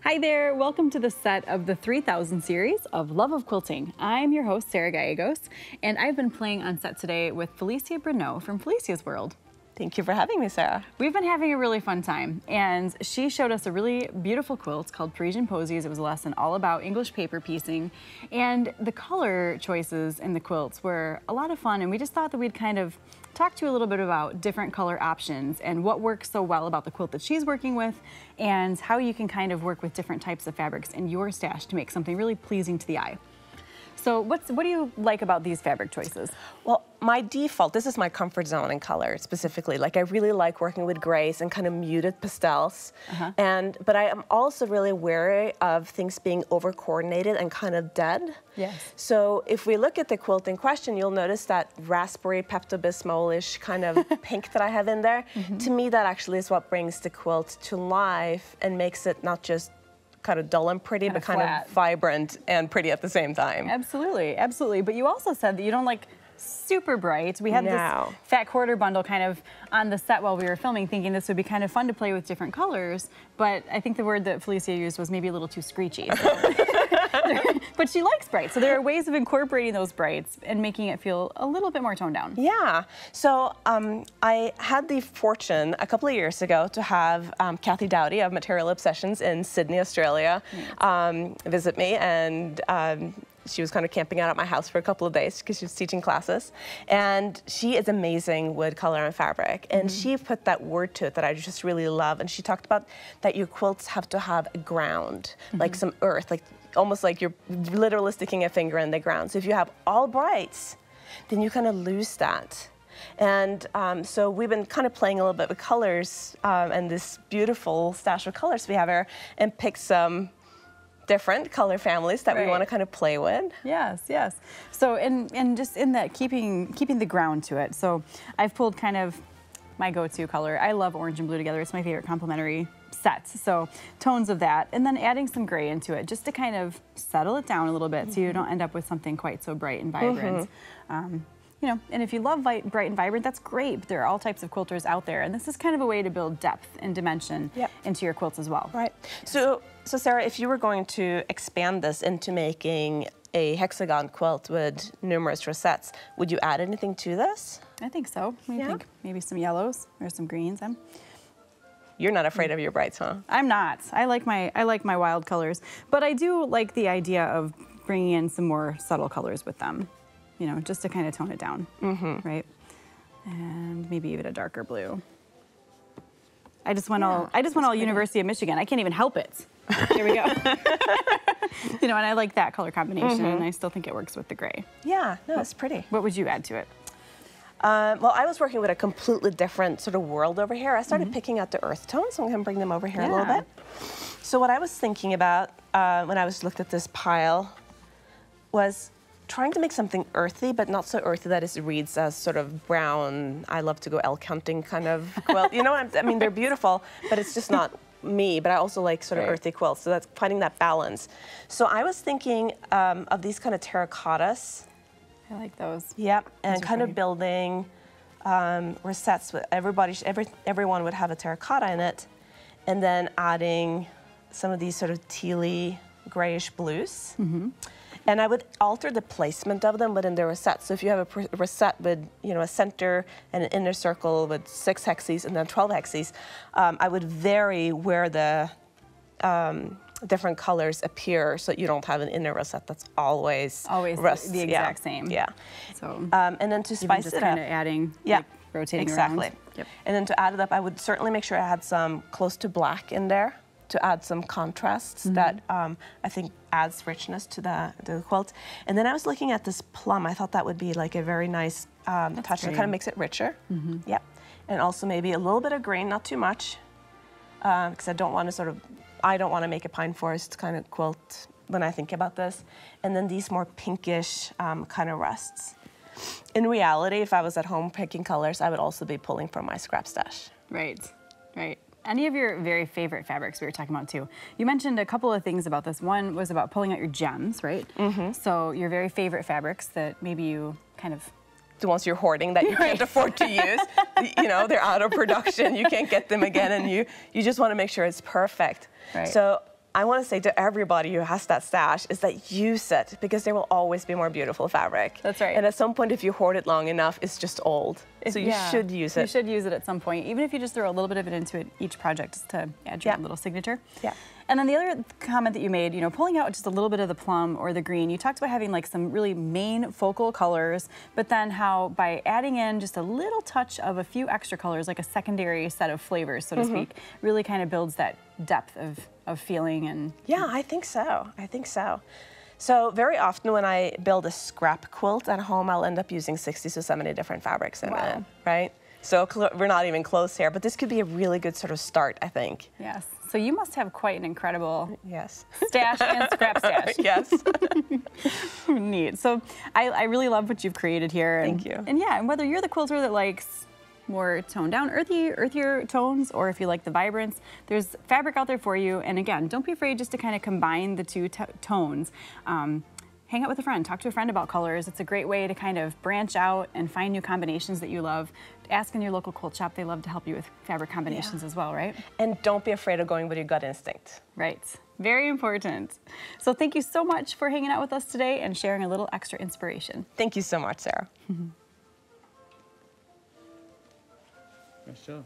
Hi there, welcome to the set of the 3000 series of Love of Quilting. I'm your host, Sarah Gallegos, and I've been playing on set today with Felicia Bruneau from Felicia's World. Thank you for having me, Sarah. We've been having a really fun time, and she showed us a really beautiful quilt called Parisian Posies. It was a lesson all about English paper piecing, and the color choices in the quilts were a lot of fun, and we just thought that we'd kind of talk to you a little bit about different color options and what works so well about the quilt that she's working with, and how you can kind of work with different types of fabrics in your stash to make something really pleasing to the eye. So what do you like about these fabric choices? Well, my default, this is my comfort zone in color specifically. Like I really like working with grays and kind of muted pastels. But I am also really wary of things being over coordinated and kind of dead. Yes. So if we look at the quilt in question, you'll notice that raspberry Pepto-Bismol-ish kind of pink that I have in there. To me, that actually is what brings the quilt to life and makes it not just kind of dull and pretty, but kind of vibrant and pretty at the same time. Absolutely, absolutely. But you also said that you don't like super bright. We had this fat quarter bundle kind of on the set while we were filming, thinking this would be kind of fun to play with different colors, but I think the word that Felicia used was maybe a little too screechy. But she likes bright, so there are ways of incorporating those brights and making it feel a little bit more toned down. Yeah, so I had the fortune a couple of years ago to have Kathy Dowdy of Material Obsessions in Sydney, Australia, visit me, and she was kind of camping out at my house for a couple of days because she was teaching classes. And she is amazing with color and fabric. And she put that word to it that I just really love. And she talked about that your quilts have to have a ground, like some earth, like almost like you're literally sticking a finger in the ground. So if you have all brights, then you kind of lose that. And so we've been kind of playing a little bit with colors and this beautiful stash of colors we have here, and picked some different color families that we want to kind of play with. Yes, yes. So and just in that keeping the ground to it. So I've pulled kind of my go-to color. I love orange and blue together. It's my favorite complementary set. So tones of that, and then adding some gray into it just to kind of settle it down a little bit so you don't end up with something quite so bright and vibrant. You know, and if you love bright and vibrant, that's great. But there are all types of quilters out there, and this is kind of a way to build depth and dimension into your quilts as well. Right. So Sarah, if you were going to expand this into making a hexagon quilt with numerous rosettes, would you add anything to this? I think so. I think maybe some yellows or some greens. You're not afraid of your brights, huh? I'm not. I like my wild colors, but I do like the idea of bringing in some more subtle colors with them. You know, just to kind of tone it down, right? And maybe even a darker blue. I just went all University of Michigan. I can't even help it. Here we go. You know, and I like that color combination, and I still think it works with the gray. Yeah, no, it's pretty. What would you add to it? Well, I was working with a completely different sort of world over here. I started picking out the earth tones, so I'm going to bring them over here a little bit. So what I was thinking about when I looked at this pile was trying to make something earthy, but not so earthy that it reads as sort of brown, I love to go elk hunting kind of quilt. You know what I mean? They're beautiful, but it's just not me, but I also like sort of earthy quilts, so that's finding that balance. So I was thinking of these kind of terracottas. I like those. Yep, and kind of building rosettes with everyone would have a terracotta in it, and then adding some of these sort of tealy, grayish blues. And I would alter the placement of them within the rosette. So if you have a rosette with, you know, a center and an inner circle with 6 hexes and then 12 hexes, I would vary where the different colors appear, so that you don't have an inner rosette that's always the exact same. Yeah. So and then to spice it up, kind of adding, like, rotating around. Yep. And then to add it up, I would certainly make sure I had some close to black in there to add some contrasts that I think adds richness to the quilt. And then I was looking at this plum. I thought that would be like a very nice touch. It kind of makes it richer. Yep. And also maybe a little bit of green, not too much, because I don't want to make a pine forest kind of quilt when I think about this. And then these more pinkish kind of rusts. In reality, if I was at home picking colors, I would also be pulling from my scrap stash. Right, right. Any of your very favorite fabrics we were talking about too. You mentioned a couple of things about this. One was about pulling out your gems, right? So your very favorite fabrics that maybe you kind of... The ones you're hoarding that you can't afford to use. You know, they're out of production, you can't get them again, and you just want to make sure it's perfect. Right. So I want to say to everybody who has that stash is that use it, because there will always be more beautiful fabric. That's right. And at some point, if you hoard it long enough, it's just old. So you should use it. You should use it at some point, even if you just throw a little bit of it into it each project just to add your little signature. Yeah. And then the other comment that you made, you know, pulling out just a little bit of the plum or the green, you talked about having like some really main focal colors, but then how by adding in just a little touch of a few extra colors, like a secondary set of flavors, so to speak, really kind of builds that depth of feeling. And yeah, I think so. I think so. So very often when I build a scrap quilt at home, I'll end up using 60 to 70 different fabrics in it, right? So we're not even close here, but this could be a really good sort of start, I think. Yes. So you must have quite an incredible stash and scrap stash. Yes. Neat. So I really love what you've created here. Thank you. And yeah, and whether you're the quilter that likes more toned down, earthier tones, or if you like the vibrance, there's fabric out there for you. And again, don't be afraid just to kind of combine the two tones. Hang out with a friend, talk to a friend about colors. It's a great way to kind of branch out and find new combinations that you love. Ask in your local quilt shop. They love to help you with fabric combinations as well, right? And don't be afraid of going with your gut instinct. Right. Very important. So thank you so much for hanging out with us today and sharing a little extra inspiration. Thank you so much, Sarah. Nice job.